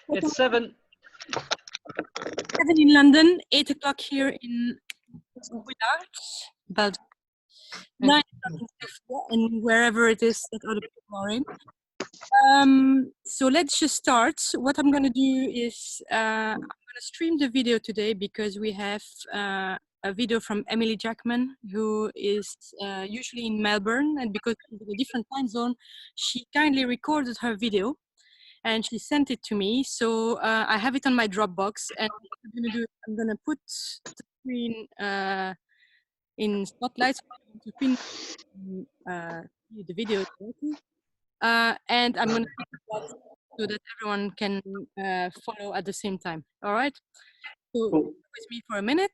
It's 7. 7 in London, 8 o'clock here in Belgium, 9 o'clock in Sofia, and wherever it is that other people are in. So let's just start. What I'm going to do is I'm going to stream the video today because we have a video from Emily Jackman, who is usually in Melbourne, and because she's in a different time zone, she kindly recorded her video and she sent it to me. So I have it on my Dropbox, and what I'm going to do, I'm going to put the screen in spotlight to pin the video directly. And I'm going to put that so that everyone can follow at the same time. All right. So bear with me for a minute.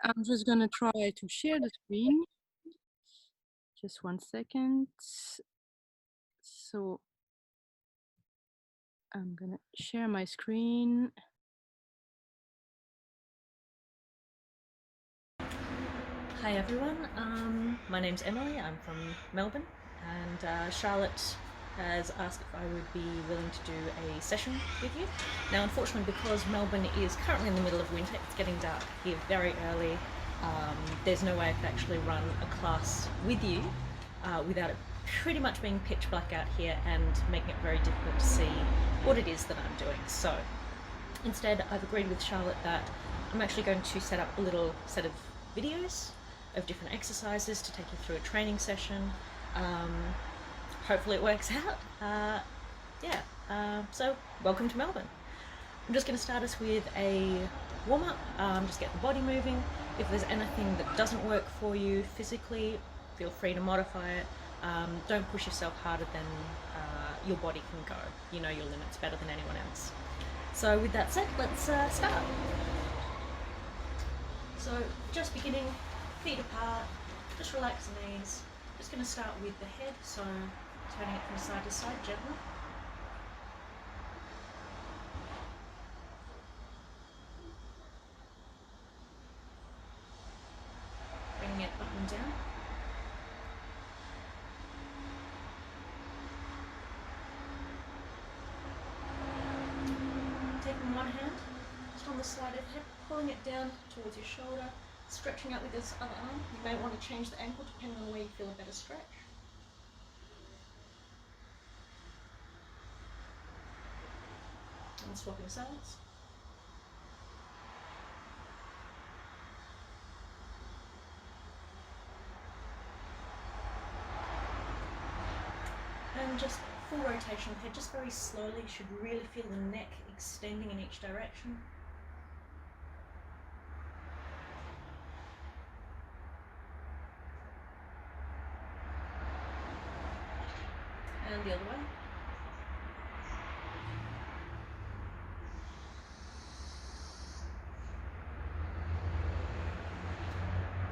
I'm just going to try to share the screen. Just 1 second. So I'm going to share my screen. Hi everyone, my name's Emily, I'm from Melbourne, and Charlotte has asked if I would be willing to do a session with you. Now unfortunately, because Melbourne is currently in the middle of winter, it's getting dark here very early, there's no way I could actually run a class with you without it pretty much being pitch black out here and making it very difficult to see what it is that I'm doing. So instead I've agreed with Charlotte that I'm actually going to set up a little set of videos of different exercises to take you through a training session. Hopefully it works out. So welcome to Melbourne. I'm just going to start us with a warm-up, just get the body moving. If there's anything that doesn't work for you physically, feel free to modify it. Don't push yourself harder than your body can go. You know your limits better than anyone else. So with that said, let's start. So just beginning, feet apart, just relax the knees. Just going to start with the head, so turning it from side to side gently. Bringing it up and down. Taking one hand, just on the side of the hip, pulling it down towards your shoulder, stretching out with this other arm. You may want to change the ankle depending on where you feel a better stretch. And swapping sides. And just full rotation of the head, just very slowly. You should really feel the neck extending in each direction. And the other way.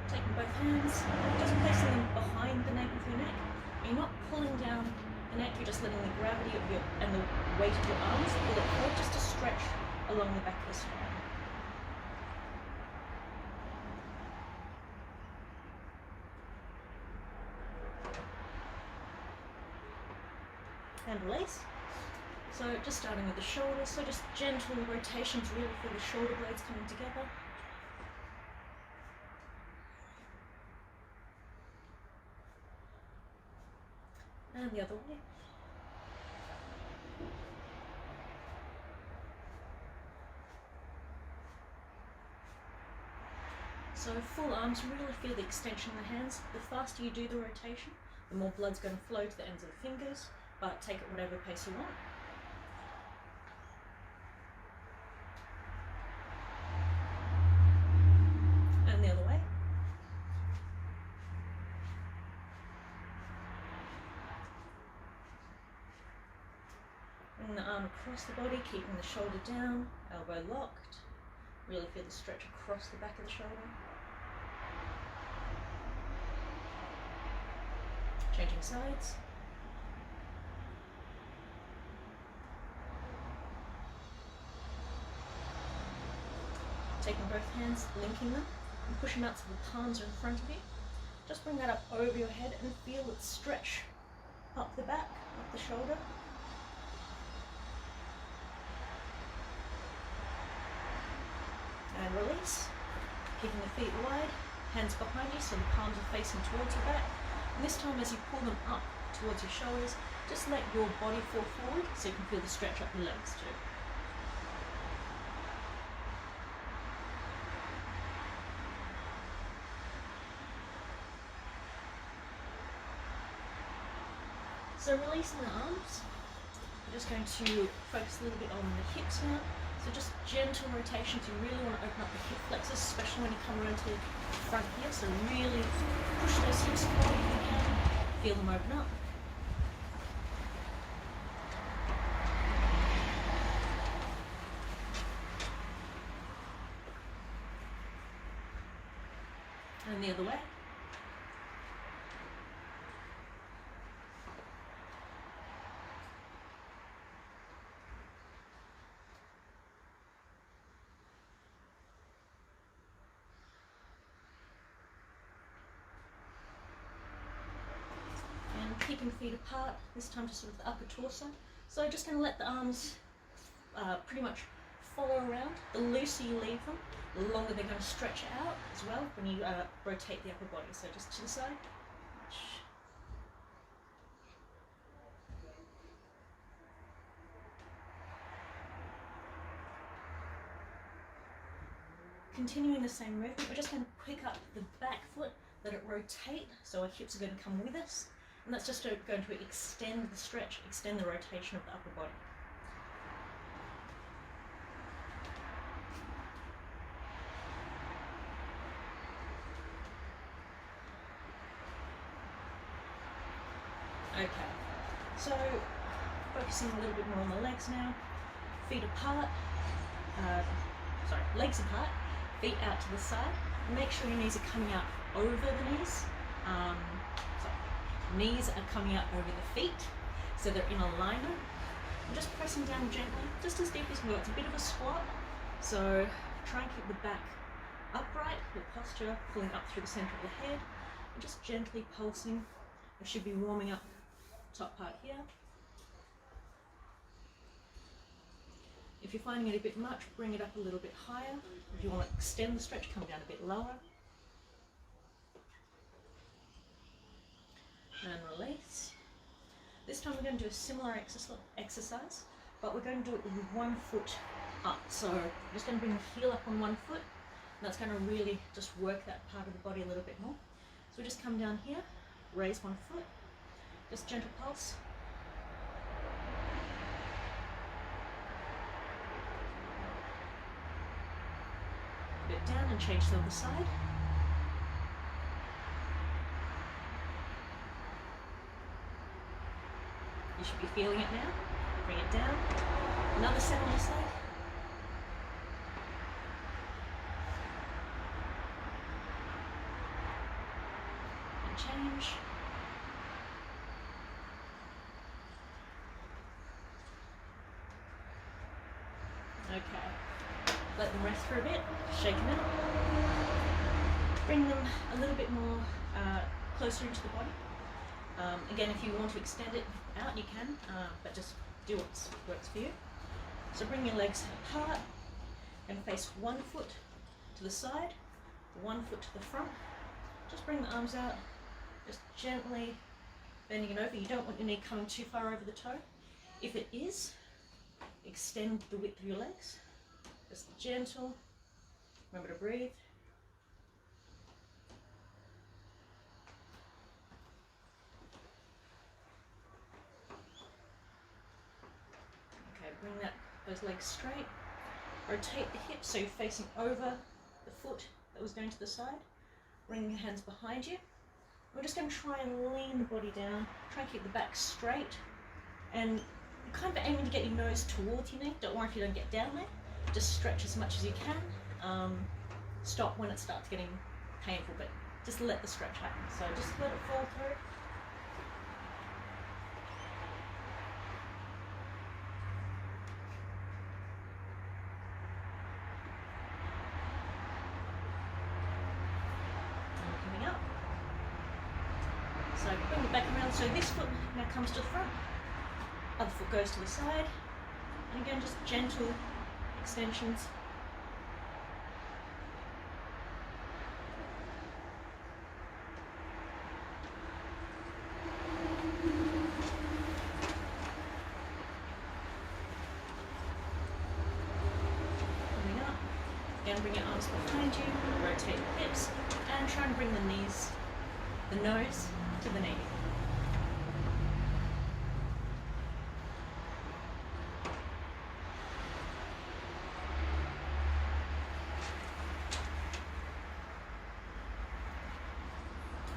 Taking both hands, just placing them behind the nape of your neck. You're not pulling down the neck, you're just letting the gravity of your and the weight of your arms pull it forward just to stretch along the back of the spine. And release. So just starting with the shoulders, so just gentle rotations really feel the shoulder blades coming together. And the other way. So full arms, really feel the extension in the hands. The faster you do the rotation, the more blood's going to flow to the ends of the fingers, but take it whatever pace you want. And the other way. Bring the arm across the body, keeping the shoulder down, elbow locked. Really feel the stretch across the back of the shoulder. Changing sides. Taking both hands, linking them, and pushing out so the palms are in front of you. Just bring that up over your head and feel it stretch up the back, up the shoulder. knees, keeping the feet wide, hands behind you so the palms are facing towards your back. And this time as you pull them up towards your shoulders, just let your body fall forward so you can feel the stretch up the legs too. So releasing the arms, I'm just going to focus a little bit on the hips now. So just gentle rotations. You really want to open up the hip flexors, especially when you come around to the front here. So really push those hips forward if you can. Feel them open up. And the other way. Keeping the feet apart, this time to sort of the upper torso. So just going to let the arms pretty much follow around. The looser you leave them, the longer they're going to stretch out as well when you rotate the upper body. So just to the side. Continuing the same movement, we're just going to pick up the back foot, let it rotate, so our hips are going to come with us. And that's just going to extend the stretch, extend the rotation of the upper body. Okay, so focusing a little bit more on the legs now. Feet apart, legs apart, feet out to the side. Make sure your knees are coming out over the knees. Knees are coming out over the feet, so they're in alignment. I'm just pressing down gently, just as deep as you can go. It's a bit of a squat, so try and keep the back upright, your posture pulling up through the center of the head, and just gently pulsing. I should be warming up top part here. If you're finding it a bit much, bring it up a little bit higher. If you want to extend the stretch, come down a bit lower. And release. This time we're going to do a similar exercise, but we're going to do it with one foot up. So I'm just going to bring the heel up on one foot, and that's going to really just work that part of the body a little bit more. So we just come down here, raise one foot, just gentle pulse. A bit down and change to the other side. You should be feeling it now. Bring it down. Another set on this leg. And change. Okay. Let them rest for a bit. Shake them out. Bring them a little bit more closer into the body. Again, if you want to extend it out, you can, but just do what works for you. So bring your legs apart and face one foot to the side, one foot to the front. Just bring the arms out, just gently bending it over. You don't want your knee coming too far over the toe. If it is, extend the width of your legs. Just gentle. Remember to breathe. Bring those legs straight. Rotate the hips so you're facing over the foot that was going to the side. Bring your hands behind you. We're just going to try and lean the body down. Try and keep the back straight. And you're kind of aiming to get your nose towards your knee. Don't worry if you don't get down there. Just stretch as much as you can. Stop when it starts getting painful, but just let the stretch happen. So just let it fall through. So bring it back around, so this foot now comes to the front, other foot goes to the side, and again just gentle extensions. and bring your arms behind you, rotate the hips, and try and bring the knees, the nose to the knee.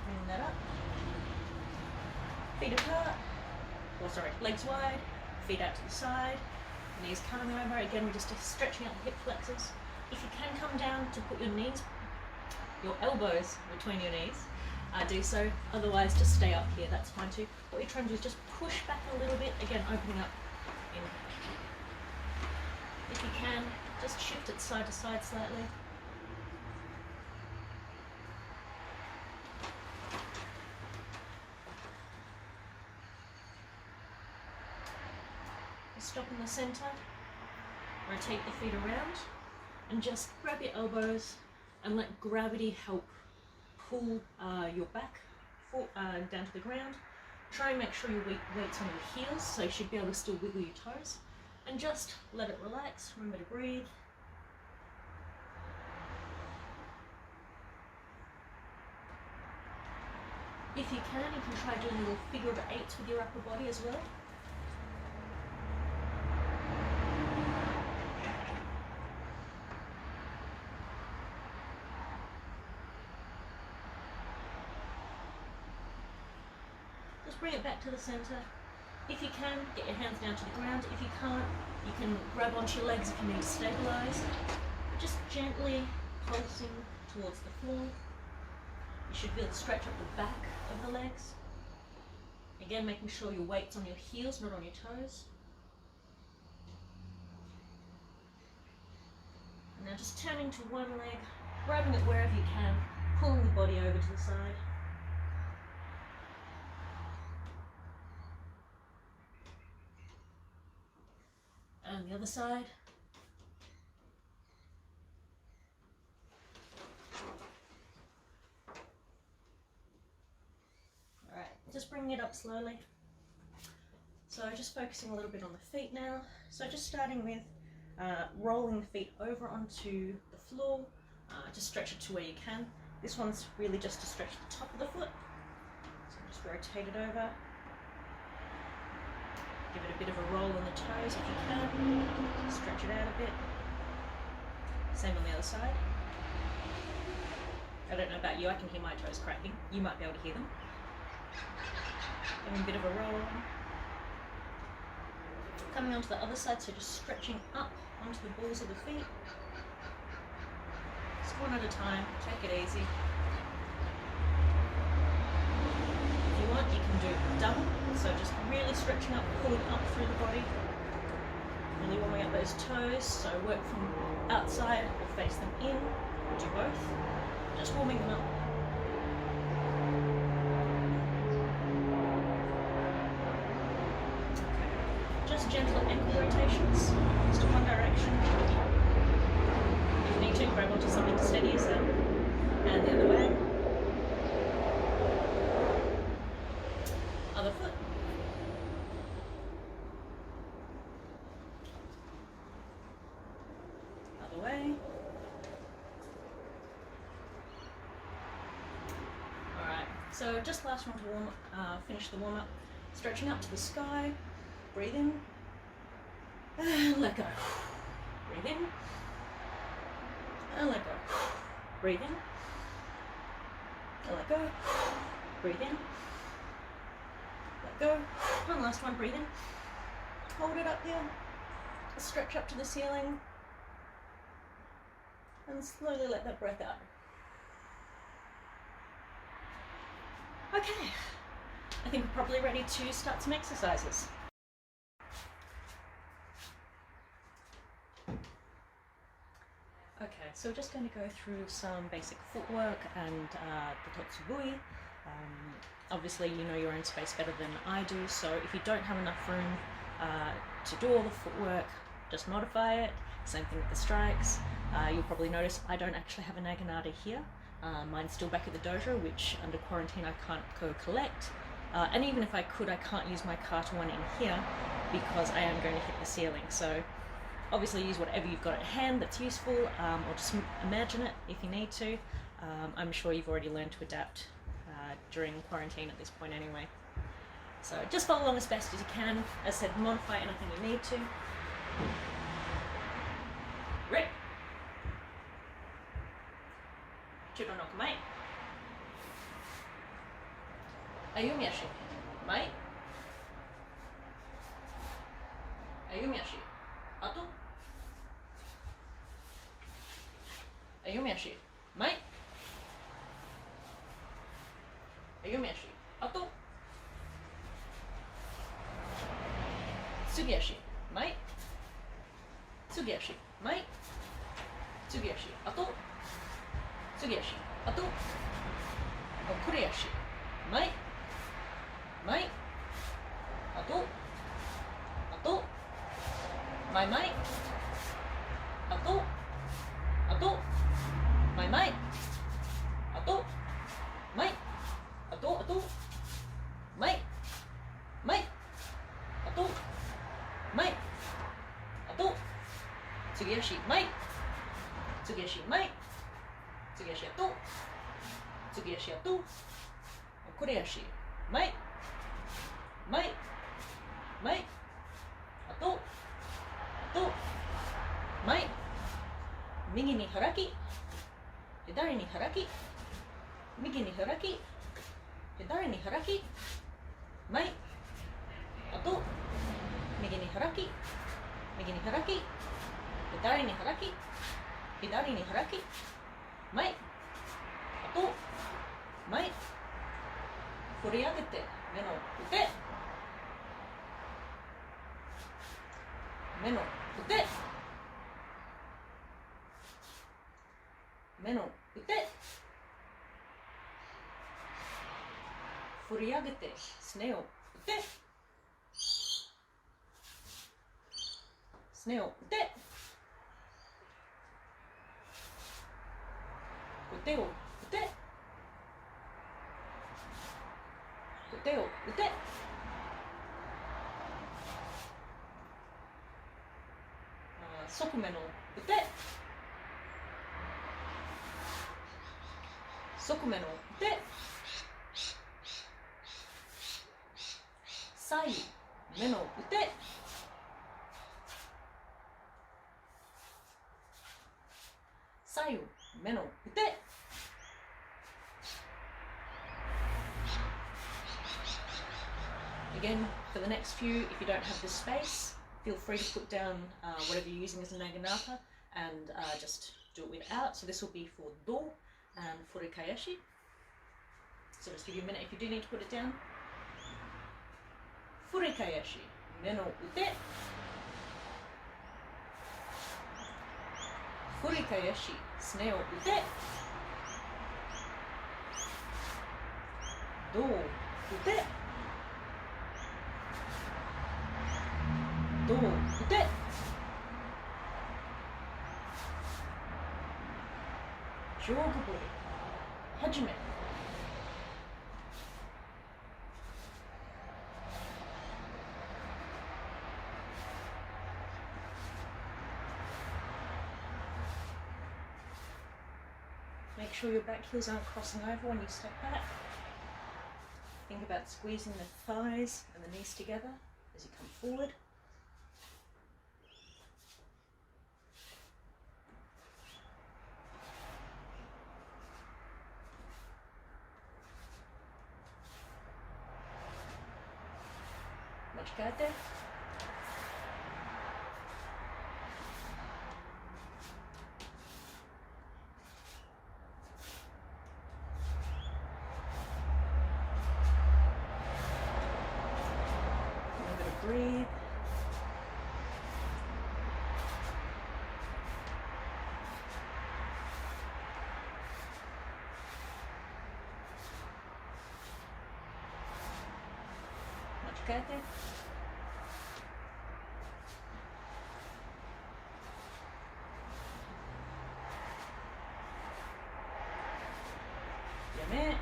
Bring that up. Feet apart, legs wide, feet out to the side, knees coming over. Again, we're just stretching out the hip flexors. If you can come down to put your elbows between your knees, do so. Otherwise, just stay up here, that's fine too. What you're trying to do is just push back a little bit, again, opening up in. If you can, just shift it side to side slightly. Stop in the center, rotate the feet around, and just grab your elbows and let gravity help pull your back down to the ground. Try and make sure your weight's on your heels, so you should be able to still wiggle your toes. And just let it relax, remember to breathe. If you can try doing a little figure of eights with your upper body as well. Bring it back to the center. If you can, get your hands down to the ground. If you can't, you can grab onto your legs if you need to stabilize. Just gently pulsing towards the floor. You should feel the stretch up the back of the legs. Again, making sure your weight's on your heels, not on your toes. And now just turning to one leg, grabbing it wherever you can, pulling the body over to the side. And the other side. Alright, just bringing it up slowly. So just focusing a little bit on the feet now. So just starting with rolling the feet over onto the floor. Just stretch it to where you can. This one's really just to stretch the top of the foot. So just rotate it over. Give it a bit of a roll on the toes if you can. Stretch it out a bit. Same on the other side. I don't know about you, I can hear my toes cracking. You might be able to hear them. Giving a bit of a roll. Coming onto the other side, so just stretching up onto the balls of the feet. Just one at a time, take it easy. If you want, you can do double, so just really stretching up, pulling up through the body. Really warming up those toes, so work from outside or face them in, or do both. Just warming them up. Just gentle ankle rotations, just in one direction. If you need to, grab onto something to steady yourself. And the other way. Other foot. Other way. Alright, so just last one to finish the warm up. Stretching up to the sky. Breathe in, and let go. Breathe in, and let go. Breathe in, and let go. Breathe in, let go. One last one, breathe in. Hold it up here. Stretch up to the ceiling, and slowly let that breath out. Okay, I think we're probably ready to start some exercises. Okay, so we're just going to go through some basic footwork and the Totsubui. Obviously you know your own space better than I do, so if you don't have enough room to do all the footwork, just modify it. Same thing with the strikes. You'll probably notice I don't actually have a Naginata here. Mine's still back at the dojo, which under quarantine I can't go collect. And even if I could, I can't use my kata one in here because I am going to hit the ceiling. So Obviously use whatever you've got at hand that's useful, or just imagine it if you need to. I'm sure you've already learned to adapt during quarantine at this point anyway. So just follow along as best as you can. As I said, modify anything you need to. Right. Chironoku mai. Ayumi ashi. Mai. Ayumi ashi. Ato. Ayumi ashi. Mai. Ayumi ashi. Ato. Tsugi ashi. Mai. Tsugi ashi. Mai. Tsugi ashi. Ato. Tsugi ashi. Ato. Okure ashi. Mai. Mai. Ato. Ato. Mai mai. Ato. Ato. Mai mai. Ato. Mai. Ato. Ato. Mai. Mai. Ato. Mai. Ato. Tsugi ashi. Mai. Tsugi ashi. Mai. Tsugi ashi. Ato. Tsugi ashi. Ato. Okure ashi. Mai. Mai. Mai. Ato. Ato. Mai. Migi ni haraki. Hidari ni haraki. Migi ni haraki. Hidari ni haraki. Mai. Ato. Migi ni haraki. Migi ni haraki. Hidari ni haraki. Hidari ni haraki. Mai. Ato. Mai. 振り上げて目の腕。目の腕。目の腕。振り上げてすねを腕。すねを腕。腕を腕。腕を腕。側面の腕。側面の腕。左右目の腕。左右目の腕。Again, for the next few, if you don't have the space, feel free to put down whatever you're using as a naginata and just do it without. So this will be for do and furikayashi. So just give you a minute if you do need to put it down. Furikayashi, me no ute. Furikayashi, sune o ute. Do, ute. Do, ute. Jogubori, hajime. Make sure your back heels aren't crossing over when you step back. Think about squeezing the thighs and the knees together as you come forward. Machikate. Breathe. Machikate. Yame.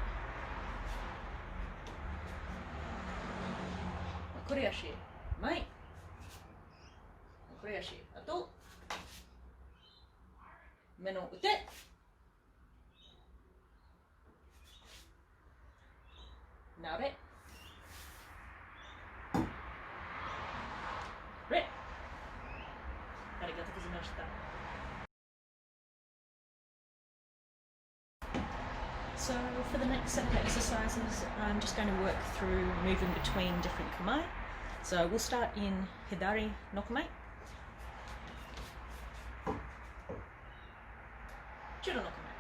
Koreashi. Mai. Koreashi. Ato. 目の腕。Now it. Rip. ありがとうございました。So for the next set of exercises, I'm just going to work through moving between different kamae. So we'll start in Hidari no kamae. Judo no kamae.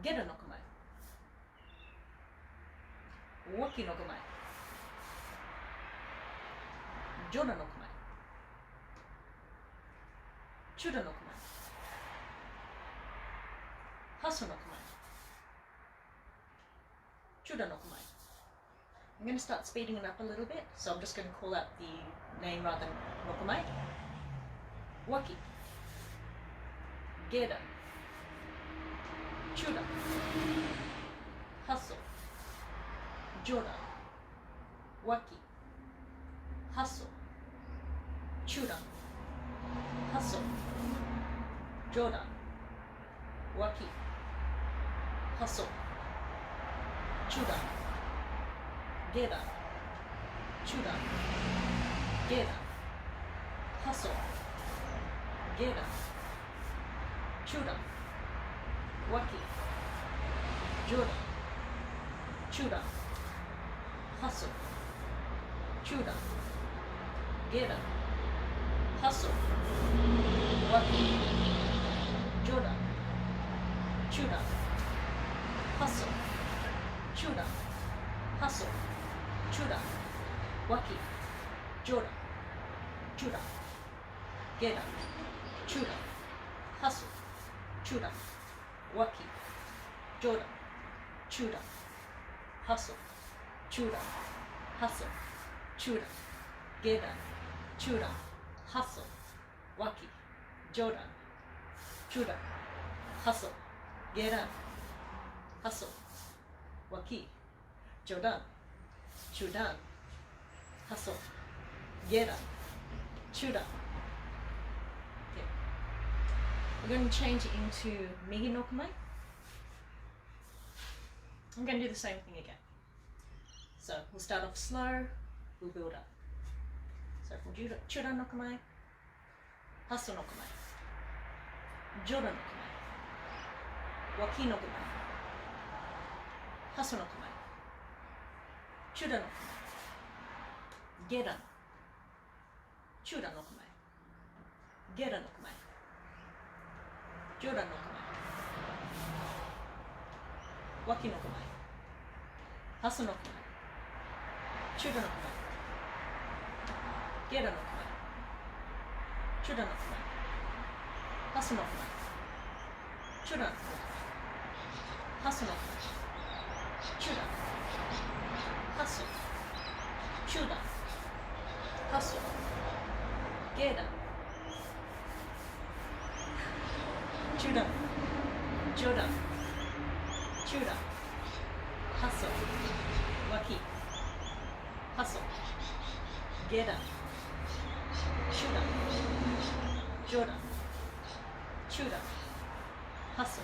Geta no kamae. Waki no kamae. Joda no kamae. Chuda no kamae. Hasu no kamae. Chuda no kamae. I'm going to start speeding it up a little bit, so I'm just going to call out the name rather than no kamae. Waki. Geta. Chuda. Hasu. Joda. Waki. Hasu. Chuda. Hasu. Joda. Waki. Hasu. Chuda. Geta. Chuda. Geta. Hasu. Geta. Chuda. Waki. Joda. Chuda. Hasu. Chuda. Geta. Hasu. Waki. Joda. Chuda. Hasu. Chuda. Hasu. Chuda. Waki. Joda. Chuda. Geta. Chuda. Hasu. Chuda. Waki. Joda. Chuda. Hasu. Chuda. Hasu. Chuda. Geta. Chuda. Hasu. Waki. Joda. Chuda. Hasu. Geta. Hasu. Waki. Joda. Chuda. Hasu. Geta. Chuda. Okay. We're going to change it into Migi no kamae. I'm going to do the same thing again. So we'll start off slow, we'll build up. So from Chuda no kamae, Hasu no kamae, Joda no kamae, Waki no kamae, Hasu no kamae, Chuda no kamae, Geta, Chuda no kamae, Geta no kamae, Joda no kamae, Waki no kamae, Hasu no kamae, Chuda no kamae, Geta no kamae, Chuda no kamae, Hasu no kamae, Chuda no kamae, Hasu no kamae, Chuda, Hasu, Chuda, Hasu, Geta, Chuda, Joda, Chuda, Hasu, Waki, Hasu, Geta, Chuda, Joda, Chuda, Hasu,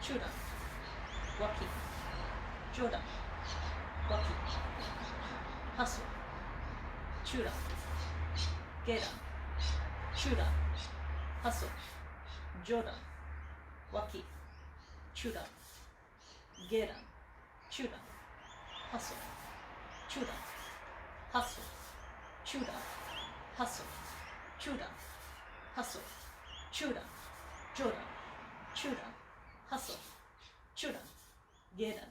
Chuda, Waki, Joda, Waki, Hasu, Chuda, Geta, Chuda, Hasu, Joda, Waki, Chuda, Geta, Chuda, Hasu, Chuda, Hasu, Chuda, Hasu, Chuda, Hasu, Chuda, Joda, Chuda, Hasu, Chuda, Geta,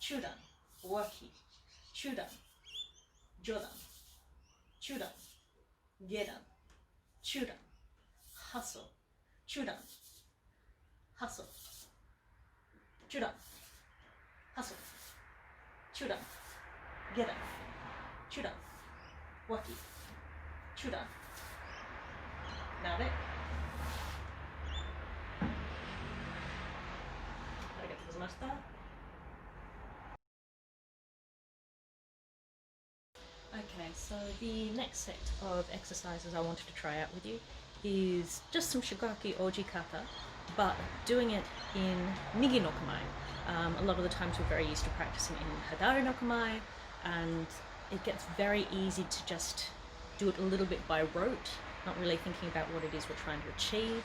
Chuda, Waki, Chuda, Joda, Chuda, Geta, Chuda, Hasu, Chuda, Hasu, Chuda, Hasu, Chuda, Geta, Chuda, Waki, Chuda. Now it. Okay, So the next set of exercises I wanted to try out with you is just some Shigaki Oji Kata, but doing it in Migi no Kamae. A lot of the times we're very used to practicing in Hadari no Kamae, and it gets very easy to just do it a little bit by rote, not really thinking about what it is we're trying to achieve.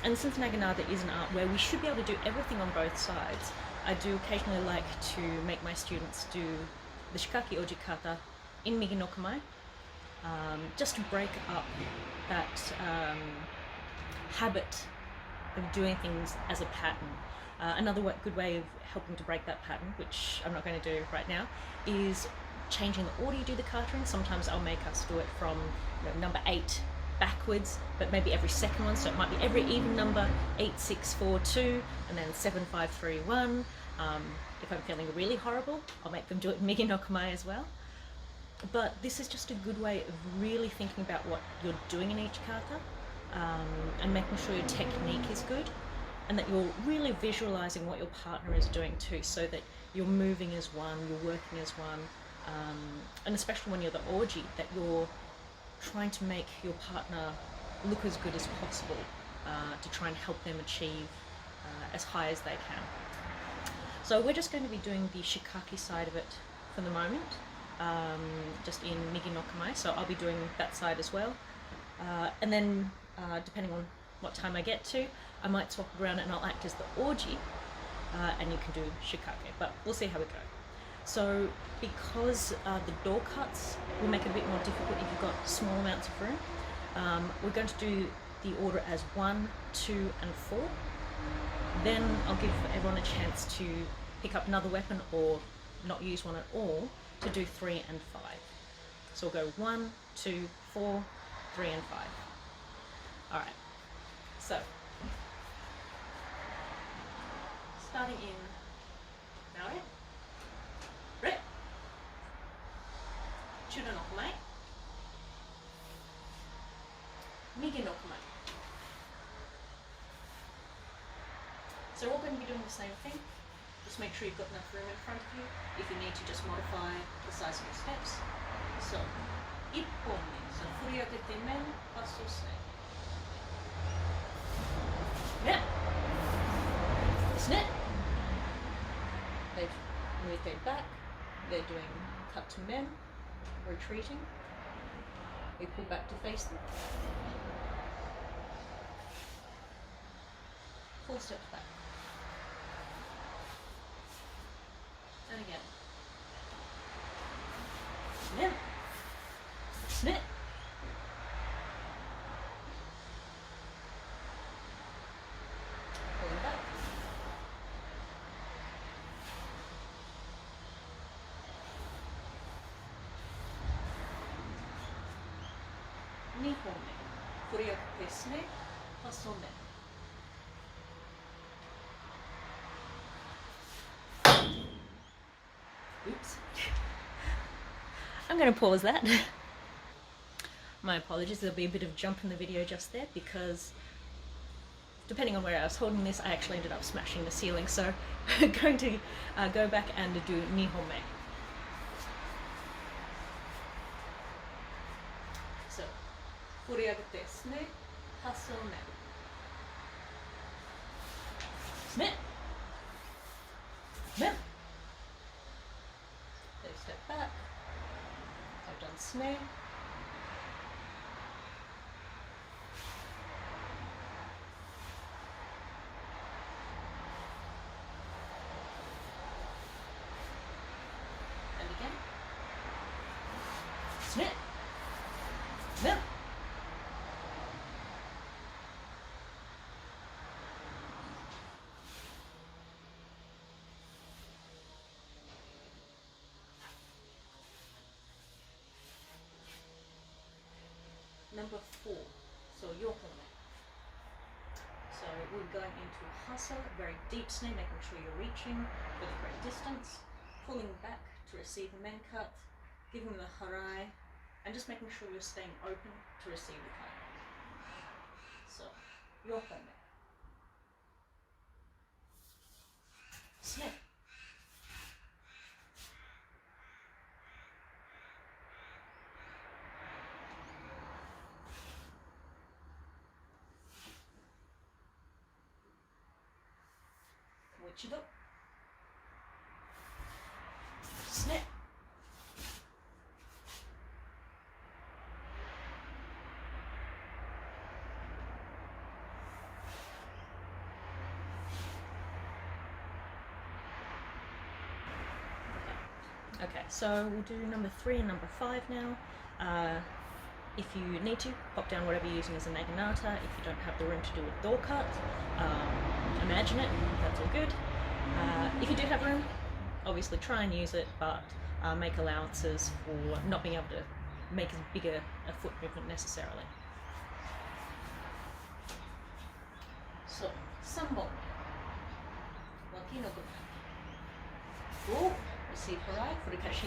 And since Naginata is an art where we should be able to do everything on both sides, I do occasionally like to make my students do the Shikaki Oji Kata in Migi no Kamae, just to break up that habit of doing things as a pattern. Another good way of helping to break that pattern, which I'm not going to do right now, is changing the order you do the kata in. Sometimes I'll make us do it from number 8 backwards, but maybe every second one, so it might be every even number, 8, 6, 4, 2, and then 7, 5, 3, 1. If I'm feeling really horrible, I'll make them do it in Migi no Kamae as well. But this is just a good way of really thinking about what you're doing in each kata, and making sure your technique is good, and that you're really visualizing what your partner is doing too, so that you're moving as one, you're working as one, and especially when you're the oji, that you're trying to make your partner look as good as possible, to try and help them achieve as high as they can. So we're just going to be doing the Shikaki side of it for the moment, just in Migi no Kamae, so I'll be doing that side as well. And then, depending on what time I get to, I might swap around and I'll act as the oji, and you can do Shikake, but we'll see how we go. So because the door cuts will make it a bit more difficult if you've got small amounts of room, we're going to do the order as 1, 2, and 4. Then I'll give everyone a chance to pick up another weapon or not use one at all to do 3 and 5. So we'll go 1, 2, 4, 3, and 5. Alright, so starting in Naore, Re, Chudo no Kamae, Migi no Kamae. So we're all going to be doing the same thing. Just make sure you've got enough room in front of you. If you need to, just modify the size of your steps. So, 1本目、so 振り上げて面、パスをして。面ですね。They've moved their back. They're doing cut to men, retreating. We pull back to face them. 4 steps back. And again. Snip. Snip. Pulling back. Nihon me. Furiaku te sne. Paso me. Oops. I'm going to pause that. My apologies, there'll be a bit of jump in the video just there because depending on where I was holding this, I actually ended up smashing the ceiling, so I'm going to go back and do Nihome. So, furiagate sne, hasso ne. Sne. Sne. They step back. I've done snare. And again. Snare. Snare. Number 4, so yohome. So we're going into hustle, very deep snare, making sure you're reaching with a great distance, pulling back to receive the men cut, giving the harai, and just making sure you're staying open to receive the cut. So, yohome. Snare. 一度 snap. Okay, so we'll do number 3 and number 5 now. If you need to, pop down whatever you're using as a naginata. If you don't have the room to do a door cut, imagine it, that's all good. If you do have room, obviously try and use it, but make allowances for not being able to make as big a foot movement necessarily. So, 3本 脇の部分を receive her right, 繰り返し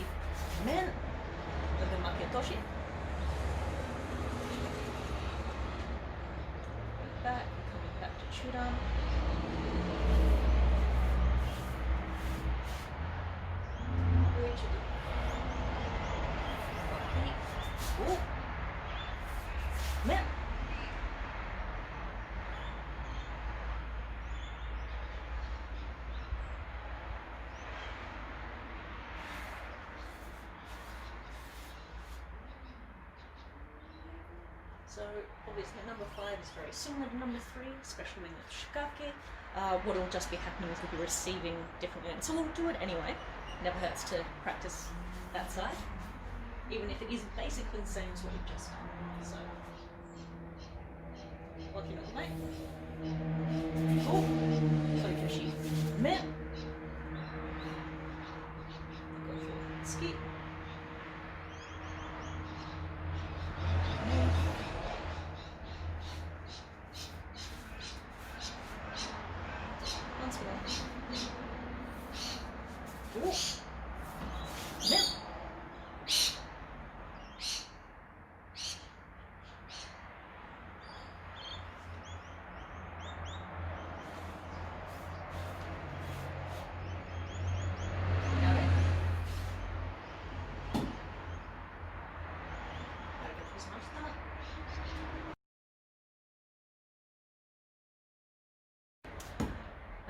面部分巻き落とし back, coming back to Chudan. Oh, man. So obviously number 5 is very similar to number 3, especially with shikake. What will just be happening is we'll be receiving differently, and so we'll do it anyway. Never hurts to practice that side, even if it is basically the same as what we've just done. So, walking on the leg. Oh, Torikoshi. Men. Go for ski. Once more. Oh. Men.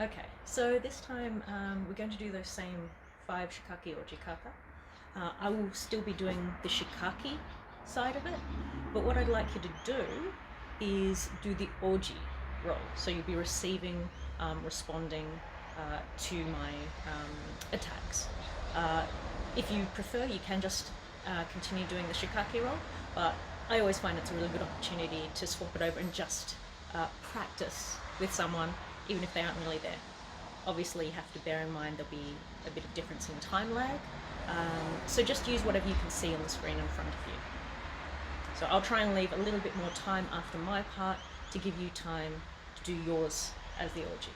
Okay, so this time we're going to do those same 5 shikake or jikata. I will still be doing the shikake side of it, but what I'd like you to do is do the oji roll. So you'll be receiving, responding to my attacks. If you prefer, you can just continue doing the shikake roll, but I always find it's a really good opportunity to swap it over and just practice with someone, even if they aren't really there. Obviously, you have to bear in mind there'll be a bit of difference in time lag, so just use whatever you can see on the screen in front of you. So I'll try and leave a little bit more time after my part to give you time to do yours as the orgy.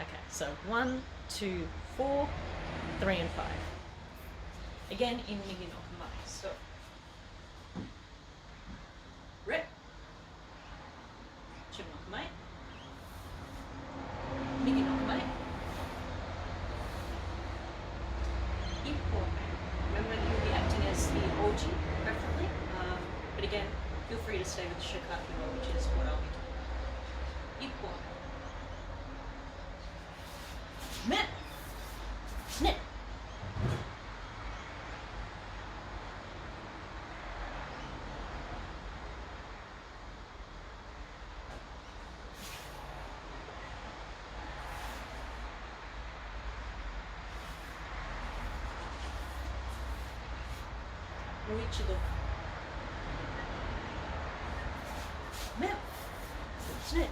Okay, so 1, 2, 4, 3 and 5. Again in Migi no Kamae. So, rip, Chib no Kamae, Migi no Kamae, Ippo. Remember, you'll be acting as the orgy, preferably, but again, feel free to stay with the shikake roll, which is what I'll be doing. Ippo. Men. Snip. Moichido. Men. Snip.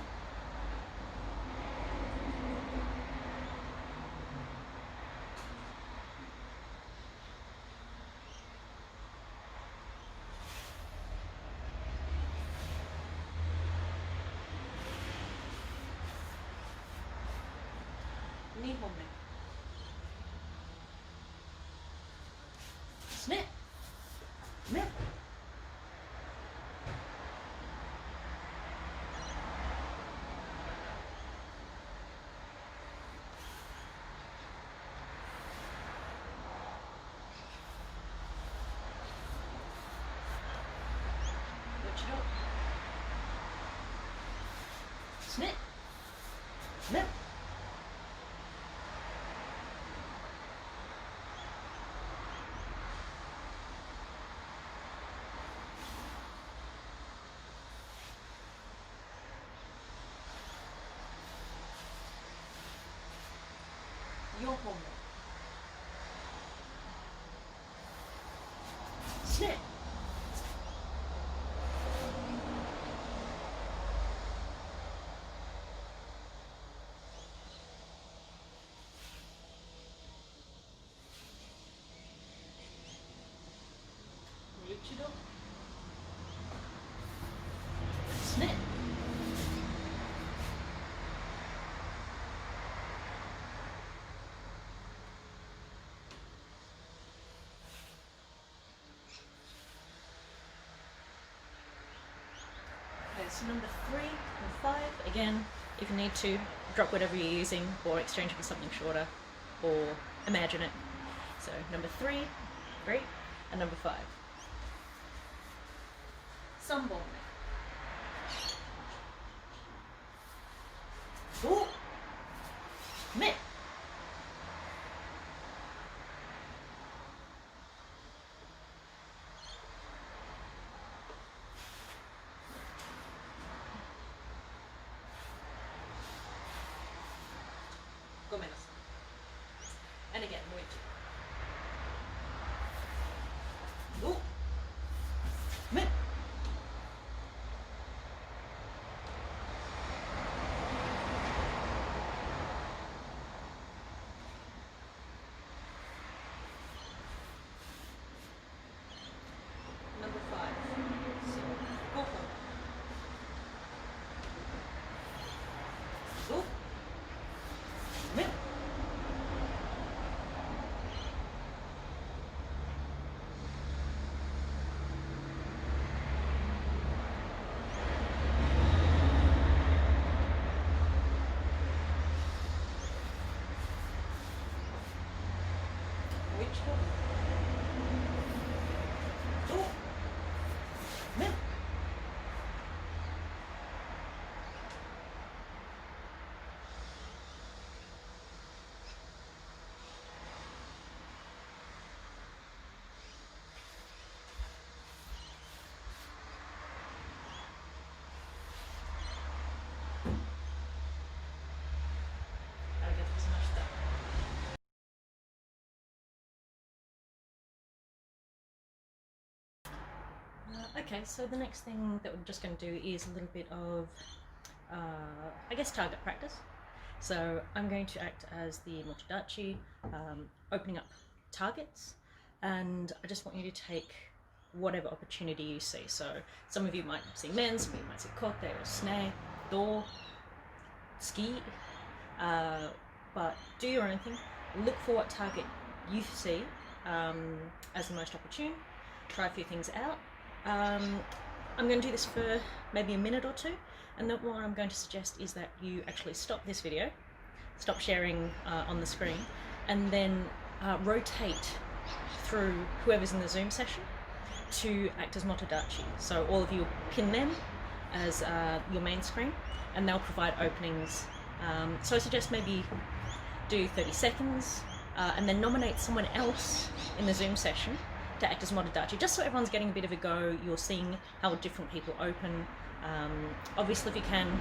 Nihome. Snip. Men. Moichido. Snip. Men. bombe. Snip. Ichido. Snip. Okay, so number 3 and 5, again, if you need to, drop whatever you're using or exchange it for something shorter or imagine it. So number 3, great, and number 5. Sunbomb. Oh! Mitt! Gomenas. And again, wait. Oh! Mitt! Number 5. So, go for it. Oh! Mitt! Which one? Oh! Mitt! Arigatou gozaimashita. Okay, so the next thing that we're just going to do is a little bit of, I guess, target practice. So I'm going to act as the motodachi, opening up targets, and I just want you to take whatever opportunity you see. So some of you might see men, some of you might see kote or snake, door, ski, but do your own thing. Look for what target you see as the most opportune. Try a few things out. I'm going to do this for maybe a minute or two, and then what I'm going to suggest is that you actually stop this video, stop sharing on the screen, and then rotate through whoever's in the Zoom session to act as motodachi. So all of you pin them as your main screen, and they'll provide openings. So I suggest maybe do 30 seconds, and then nominate someone else in the Zoom session to act as motodachi, just so everyone's getting a bit of a go. You're seeing how different people open. Obviously, if you can,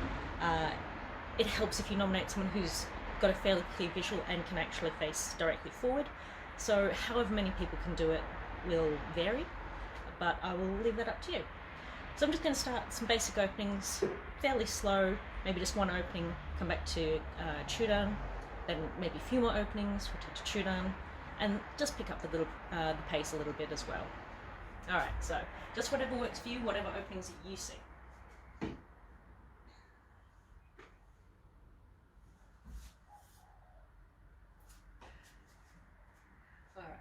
it helps if you nominate someone who's got a fairly clear visual and can actually face directly forward. So however many people can do it will vary, but I will leave that up to you. So I'm just going to start some basic openings, fairly slow, maybe just one opening, come back to Chudan, then maybe a few more openings, rotate to Chudan, and just pick up the pace a little bit as well. Alright, so just whatever works for you, whatever openings that you see. Alright.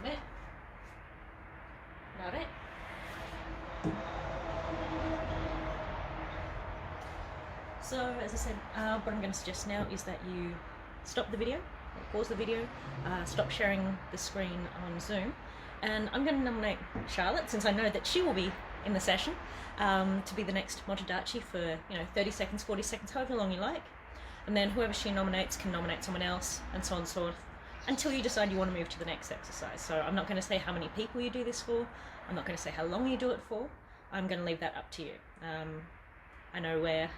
a bit. About it. So, as I said, what I'm going to suggest now is that you stop the video, or pause the video, stop sharing the screen on Zoom, and I'm going to nominate Charlotte, since I know that she will be in the session, to be the next Motodachi for 30 seconds, 40 seconds, however long you like, and then whoever she nominates can nominate someone else, and so on and so forth, until you decide you want to move to the next exercise. So I'm not going to say how many people you do this for, I'm not going to say how long you do it for, I'm going to leave that up to you. I know we're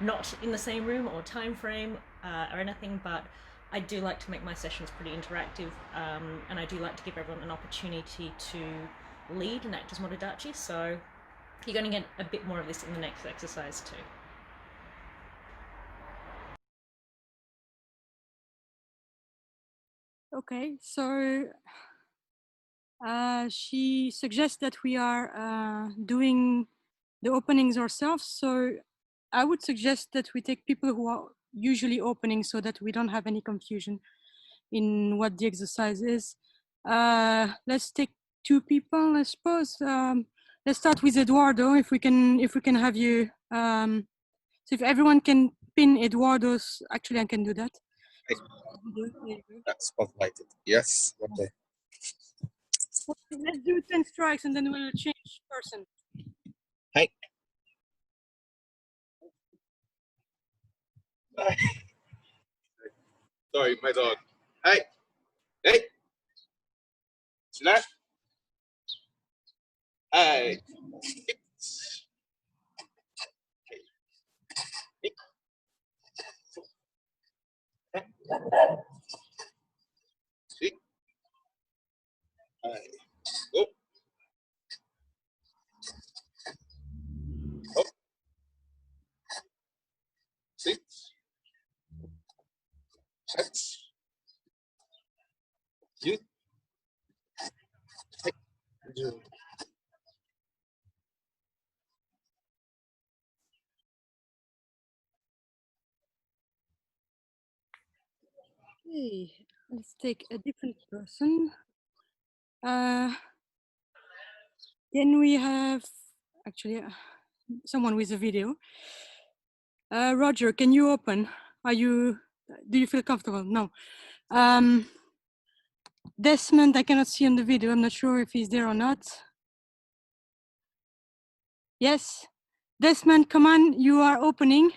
not in the same room or time frame or anything, but I do like to make my sessions pretty interactive, and I do like to give everyone an opportunity to lead and act as Motodachi, so you're going to get a bit more of this in the next exercise too. Okay, so she suggests that we are doing the openings ourselves. So I would suggest that we take people who are usually opening so that we don't have any confusion in what the exercise is. Let's take 2 people, I suppose. Let's start with Eduardo, if we can have you. So if everyone can pin Eduardo's, actually I can do that. That's spotlighted. Yes. Okay. Let's do 10 strikes and then we'll change person. Hi. Sorry, my dog. Hey. Hey. Snack. Hey. Sit. Hey. Go. Up. Sit. Set. You. Hey. Do. Okay, let's take a different person. Then we have actually someone with a video. Roger, can you open? Do you feel comfortable? No. Desmond, I cannot see on the video. I'm not sure if he's there or not. Yes. Desmond, come on, you are opening.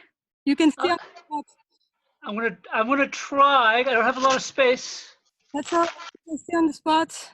You can stay on the spot. I'm gonna try. I don't have a lot of space. That's all. You can stay on the spot.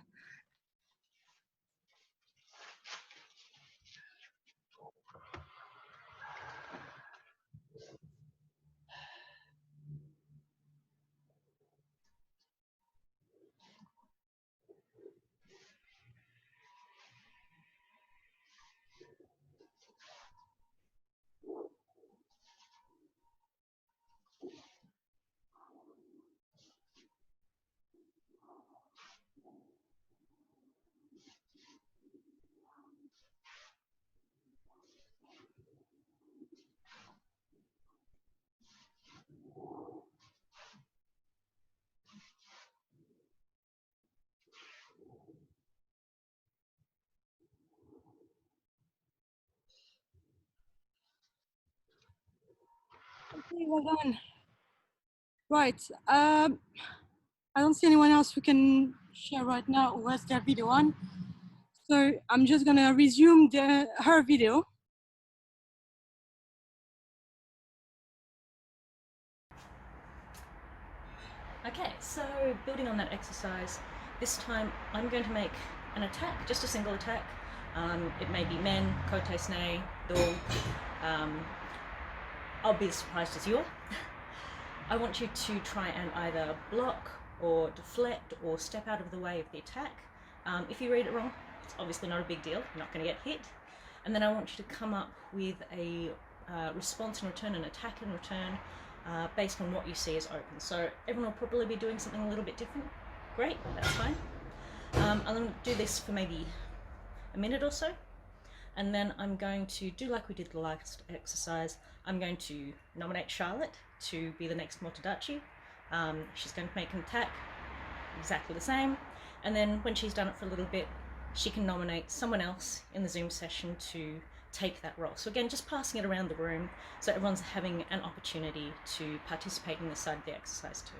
Okay, well done. Right. I don't see anyone else who can share right now who has their video on. So I'm just gonna resume her video. Okay, so building on that exercise, this time I'm going to make an attack, just a single attack. It may be men, kote snei, do. I'll be as surprised as you are. I want you to try and either block or deflect or step out of the way of the attack. If you read it wrong, it's obviously not a big deal, you're not going to get hit. And then I want you to come up with a response in return, an attack in return, based on what you see as open. So everyone will probably be doing something a little bit different. Great, that's fine. I'm going to do this for maybe a minute or so, and then I'm going to do like we did the last exercise. I'm going to nominate Charlotte to be the next Motodachi. She's going to make an attack exactly the same, And then when she's done it for a little bit, she can nominate someone else in the Zoom session to take that role. So again, just passing it around the room so everyone's having an opportunity to participate in this side of the exercise too.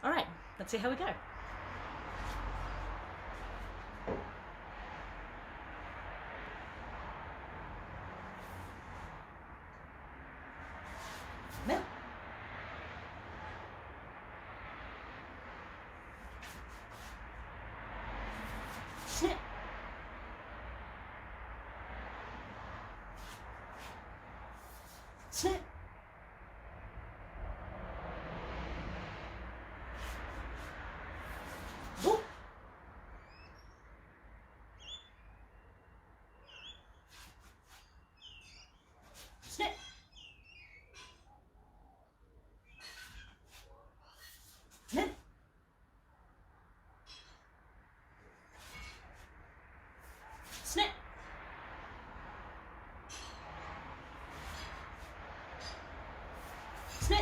All right, let's see how we go. Mel. Snip. Snip. Whoop. Snip. Snip. Snip. Snip.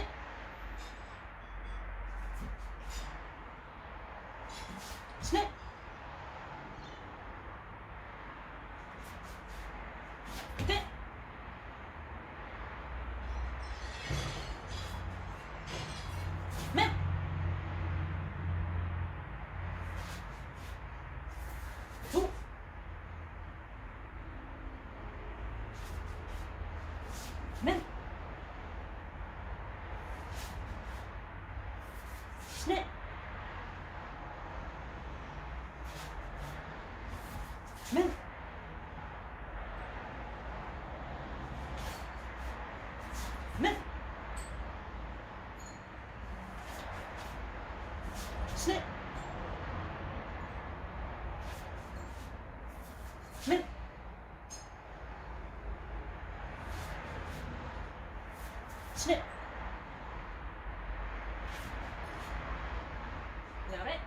Snip. Snip. Snip. Whoop. Snip. Snip. Snip. Snip. Snip. Snip. Snip. Is that it?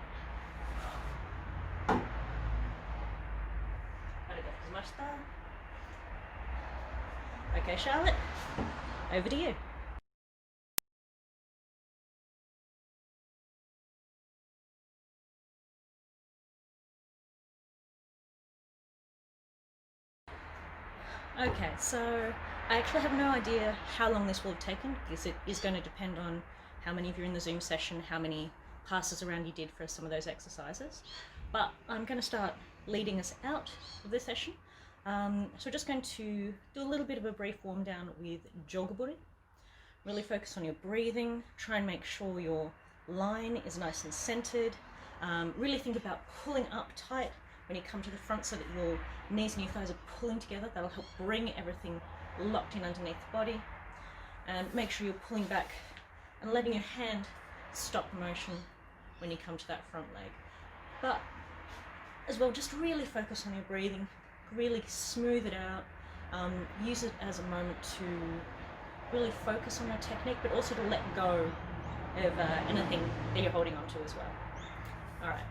Okay, Charlotte, over to you. Okay, so I actually have no idea how long this will have taken because it is going to depend on how many of you are in the Zoom session, how many passes around you did for some of those exercises. But I'm going to start leading us out of this session. So we're just going to do a little bit of a brief warm down with Jogaburi. Really focus on your breathing, try and make sure your line is nice and centered. Really think about pulling up tight when you come to the front so that your knees and your thighs are pulling together. That'll help bring everything locked in underneath the body. And make sure you're pulling back and letting your hand stop the motion when you come to that front leg. But as well, just really focus on your breathing, really smooth it out. Use it as a moment to really focus on your technique, but also to let go of anything that you're holding on to as well. All right.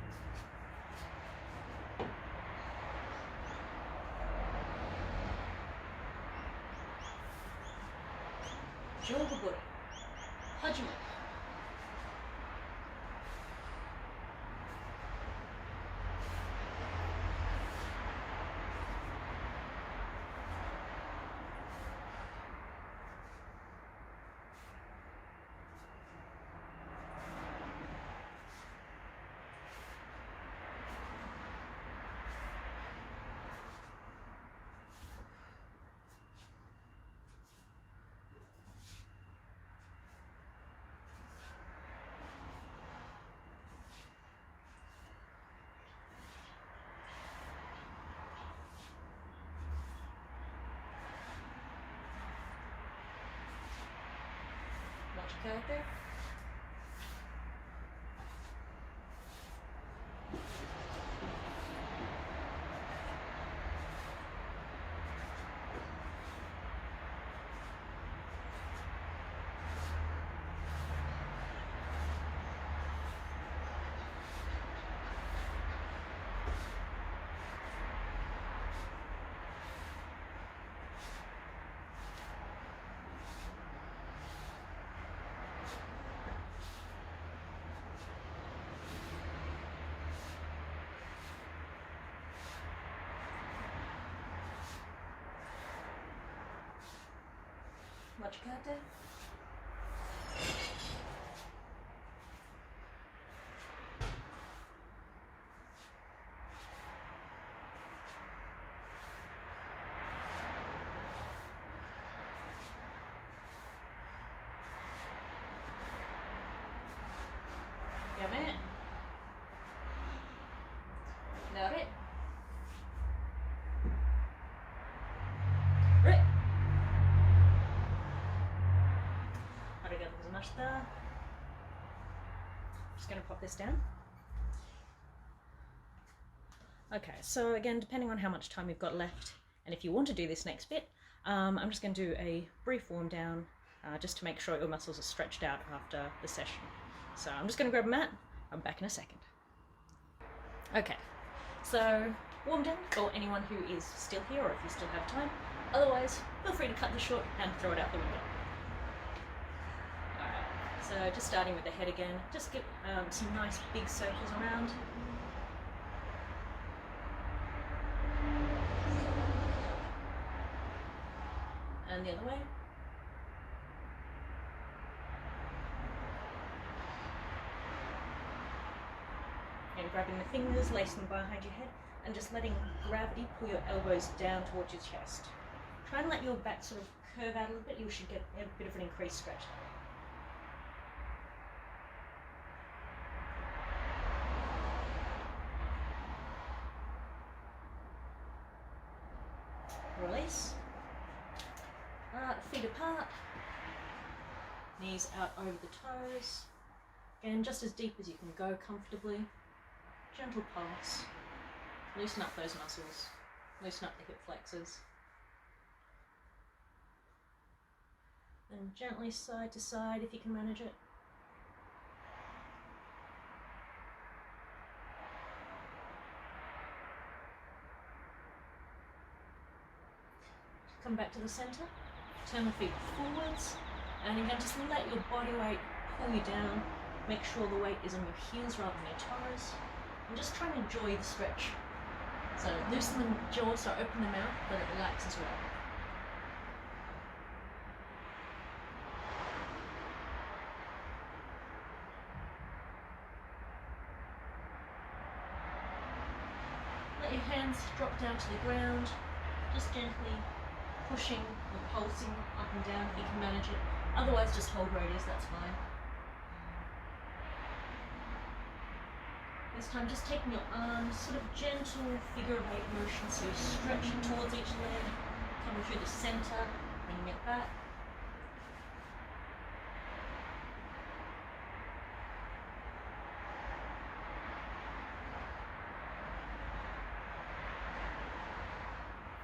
Jogaburi. Hajime. Watch your character. Machikate. Yame. Nare. Re. Arigatou gozaimashita. Just going to pop this down. Okay, so again, depending on how much time you've got left, and if you want to do this next bit, I'm just going to do a brief warm down, just to make sure your muscles are stretched out after the session. So I'm just going to grab a mat. I'm back in a second. Okay, so warm down for anyone who is still here, or if you still have time. Otherwise, feel free to cut this short and throw it out the window. Alright, so just starting with the head again, just get some nice big circles around. And the other way. And grabbing the fingers, lacing them behind your head, and just letting gravity pull your elbows down towards your chest. Try and let your back sort of curve out a little bit. You should get a bit of an increased stretch. Release. Feet apart. Knees out over the toes. Again, just as deep as you can go comfortably. Gentle pulse. Loosen up those muscles. Loosen up the hip flexors. And gently side to side if you can manage it. Come back to the center. Turn the feet forwards. And again, just let your body weight pull you down. Make sure the weight is on your heels rather than your toes. And just try and enjoy the stretch. So loosen the jaw, so open the mouth, let it relax as well. Let your hands drop down to the ground, just gently pushing or pulsing up and down if you can manage it. Otherwise, just hold where it is, that's fine. This time, just taking your arms, sort of gentle figure of 8 motion, so you're stretching towards each leg, coming through the center, bringing it back.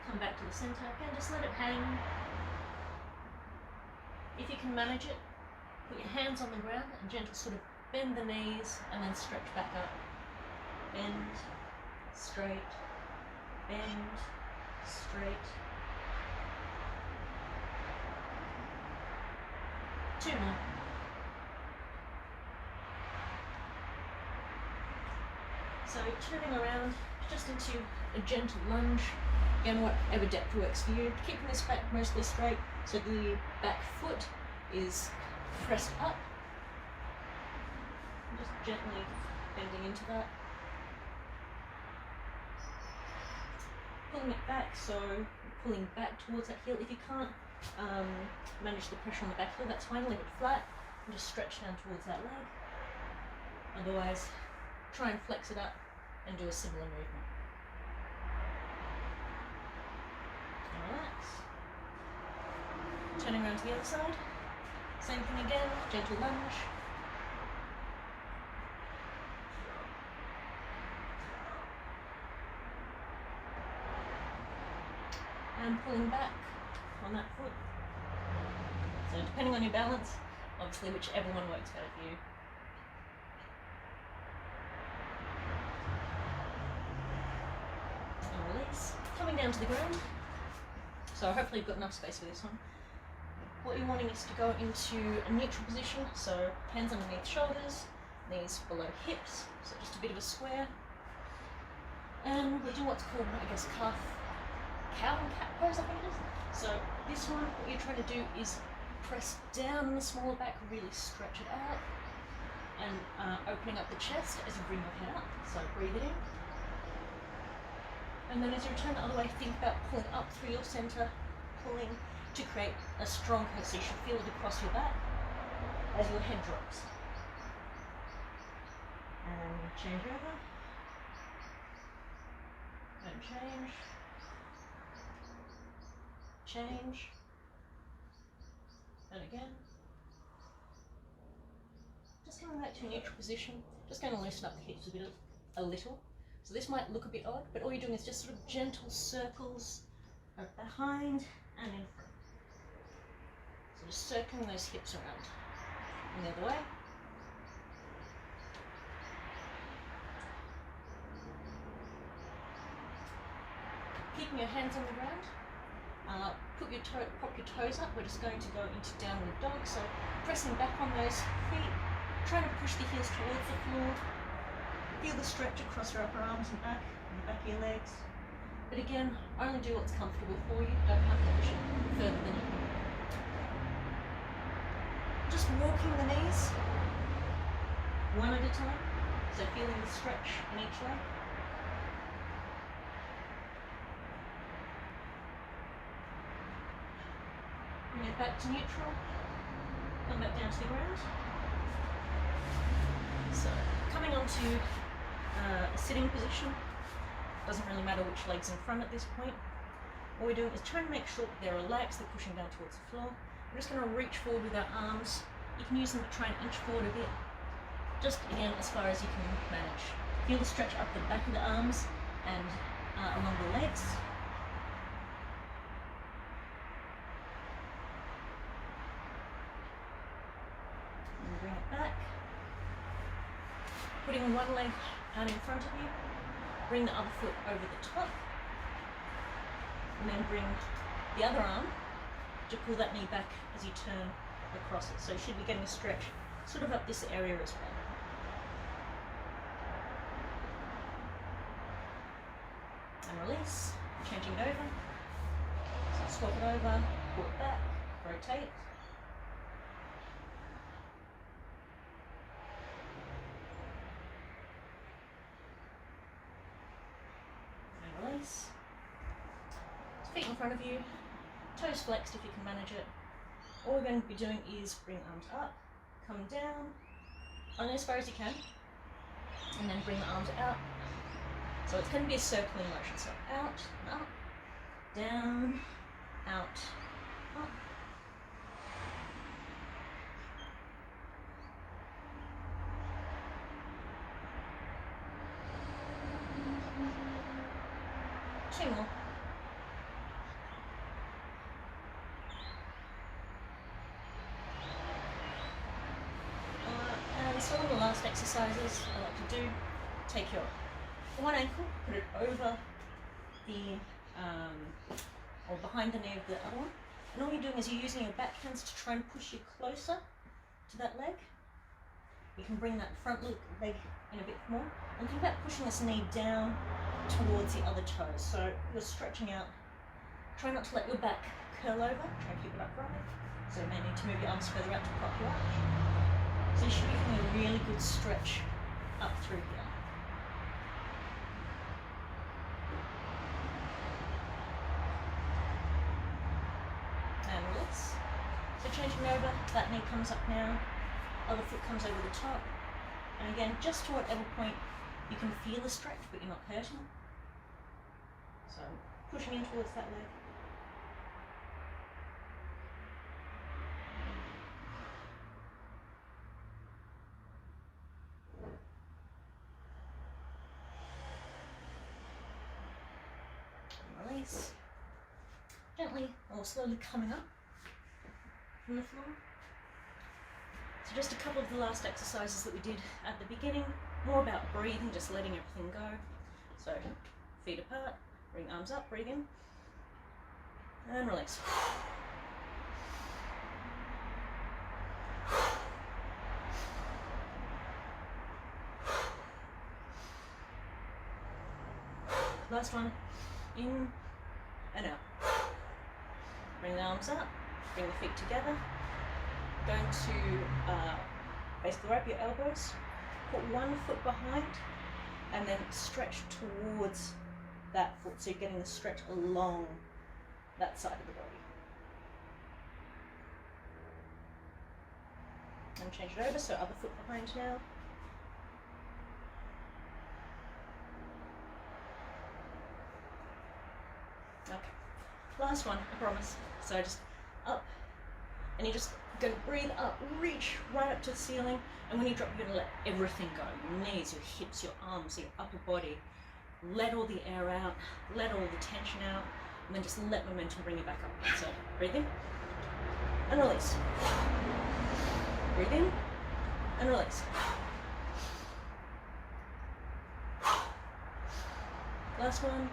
Come back to the center, again, just let it hang. If you can manage it, put your hands on the ground and gentle sort of bend the knees and then stretch back up. Bend, straight, bend, straight. 2 more. So turning around just into a gentle lunge. Again, whatever depth works for you. Keeping this back mostly straight so the back foot is pressed up. And just gently bending into that. Pulling it back, so pulling back towards that heel. If you can't manage the pressure on the back heel, that's fine, leave it flat and just stretch down towards that leg. Otherwise, try and flex it up and do a similar movement. Relax. Turning around to the other side. Same thing again, gentle lunge. And pulling back on that foot. So depending on your balance, obviously whichever one works better for you. And release. Coming down to the ground. So hopefully you've got enough space for this one. What you're wanting is to go into a neutral position, so hands underneath shoulders, knees below hips, so just a bit of a square. And we do what's called, I guess, cow and cat pose, I think it is. So this one, what you're trying to do is press down on the smaller back, really stretch it out, and opening up the chest as you bring your head up. So breathe it in. And then as you return the other way, think about pulling up through your center, pulling to create a strong curve. So you should feel it across your back as your head drops. And change over. And change. Change. And again. Just coming back to a neutral position. Just going to loosen up the hips a little. So this might look a bit odd, but all you're doing is just sort of gentle circles behind and in front. So just circling those hips around. And the other way. Keeping your hands on the ground. Pop your toes up. We're just going to go into downward dog. So pressing back on those feet, trying to push the heels towards the floor. Feel the stretch across your upper arms and back, and the back of your legs. But again, only do what's comfortable for you. Don't have to push it further than you can. Just walking the knees, one at a time. So feeling the stretch in each leg. Bring it back to neutral. Come back down to the ground. So coming onto a sitting position. Doesn't really matter which leg's in front at this point. What we're doing is trying to make sure that they're relaxed, they're pushing down towards the floor. We're just going to reach forward with our arms. You can use them to try and inch forward a bit. Just again, as far as you can manage. Feel the stretch up the back of the arms and along the legs. And bring it back. Putting one leg out in front of you. Bring the other foot over the top. And then bring the other arm to pull that knee back as you turn across it. So you should be getting a stretch sort of up this area as well. And release, changing it over. So swap it over, pull it back, rotate. And release. Feet in front of you, toes flexed if you can manage it. All we're going to be doing is bring arms up, coming down, only as far as you can, and then bring the arms out. So it's going to be a circling motion. So out, up, down, out, up. Two more. So on the last exercises I like to do, take your one ankle, put it over the, or behind the knee of the other one. And all you're doing is you're using your back hands to try and push you closer to that leg. You can bring that front leg in a bit more. And think about pushing this knee down towards the other toes. So you're stretching out. Try not to let your back curl over. Try and keep it upright. So you may need to move your arms further out to prop you up. So you should be getting a really good stretch up through here. And release. So changing over, that knee comes up now, other foot comes over the top. And again, just to whatever point you can feel the stretch, but you're not hurting. So pushing in towards that leg. Release. Gently or slowly coming up from the floor. So just a couple of the last exercises that we did at the beginning, more about breathing, just letting everything go. So feet apart, bring arms up, breathe in, and release. Last one, in and out. Bring the arms up, bring the feet together, going to basically wrap your elbows, put one foot behind, and then stretch towards that foot. So you're getting the stretch along that side of the body. And change it over, so other foot behind now. Okay, last one, I promise. So just up, and you're just gonna breathe up, reach right up to the ceiling, and when you drop, you're gonna let everything go. Your knees, your hips, your arms, your upper body. Let all the air out, let all the tension out, and then just let momentum bring you back up. So breathe in, and release. Breathe in, and release. Last one.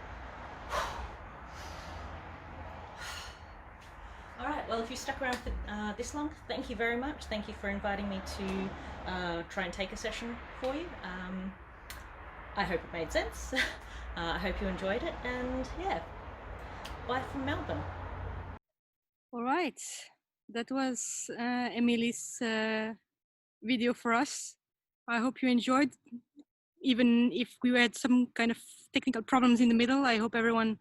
All right, well, if you stuck around for this long, thank you very much. Thank you for inviting me to try and take a session for you. I hope it made sense. I hope you enjoyed it, and yeah, bye from Melbourne. All right, that was Emily's video for us. I hope you enjoyed, even if we had some kind of technical problems in the middle. I hope everyone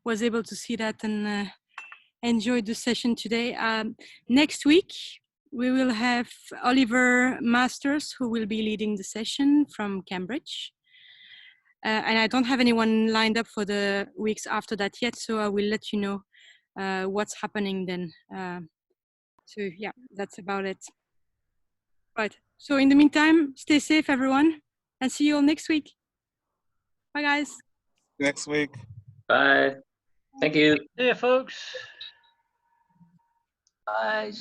was able to see that and enjoyed the session today. Next week, we will have Oliver Masters, who will be leading the session from Cambridge. And I don't have anyone lined up for the weeks after that yet, so I will let you know what's happening then. So yeah, that's about it. Right, so in the meantime, stay safe everyone, and see you all next week. Bye guys. Next week. Bye. Thank you. See ya, folks. Bye.